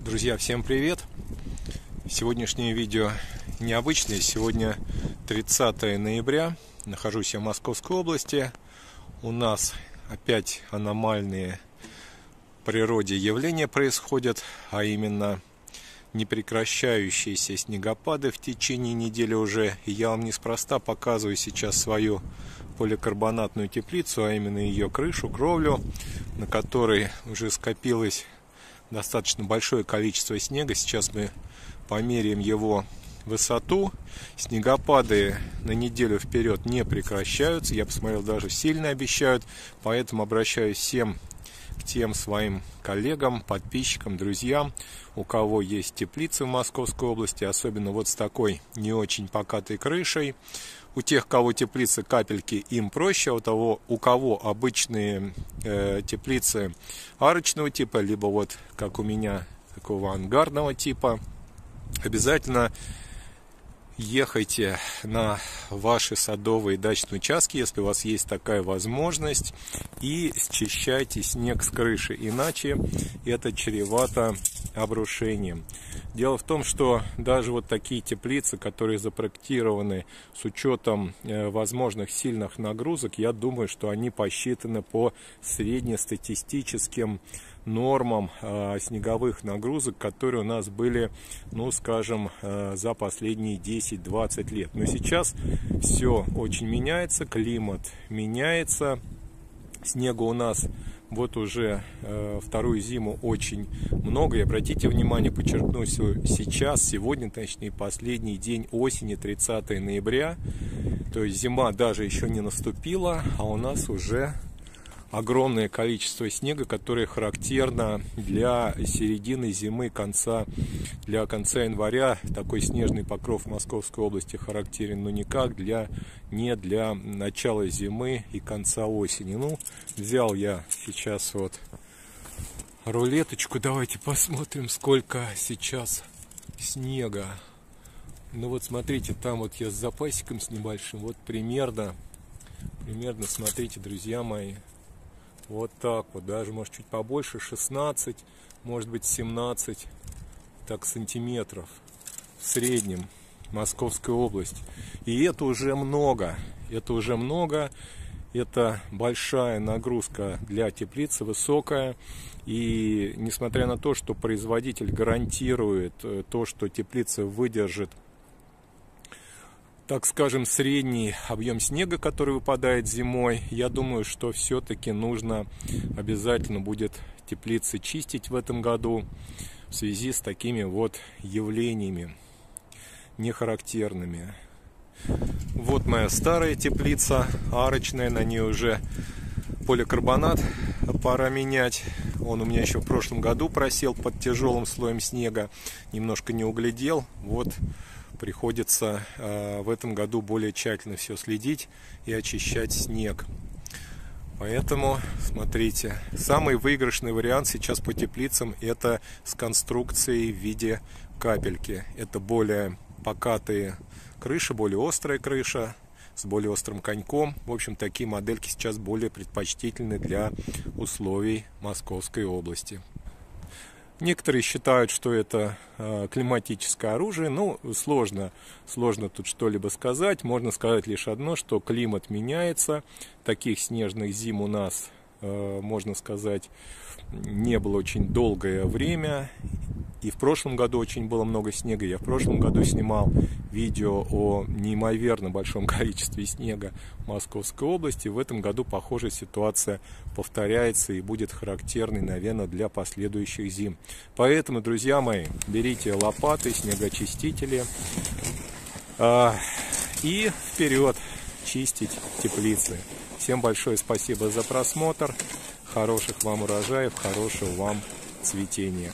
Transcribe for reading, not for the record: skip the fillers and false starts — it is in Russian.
Друзья, всем привет! Сегодняшнее видео необычное. Сегодня 30 ноября. Нахожусь я в Московской области. У нас опять аномальные в природе явления происходят, а именно непрекращающиеся снегопады в течение недели уже. И я вам неспроста показываю сейчас свою поликарбонатную теплицу, а именно ее крышу, кровлю, на которой уже скопилось достаточно большое количество снега. Сейчас мы померяем его высоту. Снегопады на неделю вперед не прекращаются. Я посмотрел, даже сильно обещают. Поэтому обращаюсь к тем своим коллегам, подписчикам, друзьям, у кого есть теплицы в Московской области, особенно вот с такой не очень покатой крышей. У тех, кого теплицы капельки, им проще. У кого обычные теплицы арочного типа, либо вот как у меня такого ангарного типа, обязательно ехайте на ваши садовые дачные участки, если у вас есть такая возможность, и счищайте снег с крыши, иначе это чревато обрушением. Дело в том, что даже вот такие теплицы, которые запроектированы с учетом возможных сильных нагрузок, я думаю, что они посчитаны по среднестатистическим нормам снеговых нагрузок, которые у нас были, ну скажем, за последние 10-20 лет. Но сейчас все очень меняется, климат меняется, снега у нас вот уже вторую зиму очень много. И обратите внимание, подчеркну, сегодня, точнее, последний день осени, 30 ноября, то есть зима даже еще не наступила, а у нас уже огромное количество снега, которое характерно для середины зимы, для конца января. Такой снежный покров в Московской области характерен, но никак не для начала зимы и конца осени. Ну, взял я сейчас вот рулеточку. Давайте посмотрим, сколько сейчас снега. Ну вот смотрите, там вот я с запасиком с небольшим. Вот примерно, смотрите, друзья мои. Вот так вот, даже может чуть побольше, 16, может быть 17 так, сантиметров в среднем Московской области. И это уже много, это большая нагрузка для теплицы, высокая. И несмотря на то, что производитель гарантирует то, что теплица выдержит, так скажем, средний объем снега, который выпадает зимой, я думаю, что все-таки нужно обязательно будет теплицы чистить в этом году в связи с такими вот явлениями нехарактерными. Вот моя старая теплица арочная, на ней уже поликарбонат пора менять. Он у меня еще в прошлом году просел под тяжелым слоем снега, немножко не углядел. Вот приходится в этом году более тщательно все следить и очищать снег. Поэтому, смотрите, самый выигрышный вариант сейчас по теплицам — это с конструкцией в виде капельки. Это более покатые крыши, более острая крыша с более острым коньком. В общем, такие модельки сейчас более предпочтительны для условий Московской области. Некоторые считают, что это климатическое оружие. Ну, сложно тут что-либо сказать. Можно сказать лишь одно, что климат меняется. Таких снежных зим у нас, можно сказать, не было очень долгое время. И в прошлом году очень было много снега. Я в прошлом году снимал видео о неимоверно большом количестве снега в Московской области. В этом году похожая ситуация повторяется и будет характерной, наверное, для последующих зим. Поэтому, друзья мои, берите лопаты, снегочистители и вперед чистить теплицы. Всем большое спасибо за просмотр. Хороших вам урожаев, хорошего вам цветения.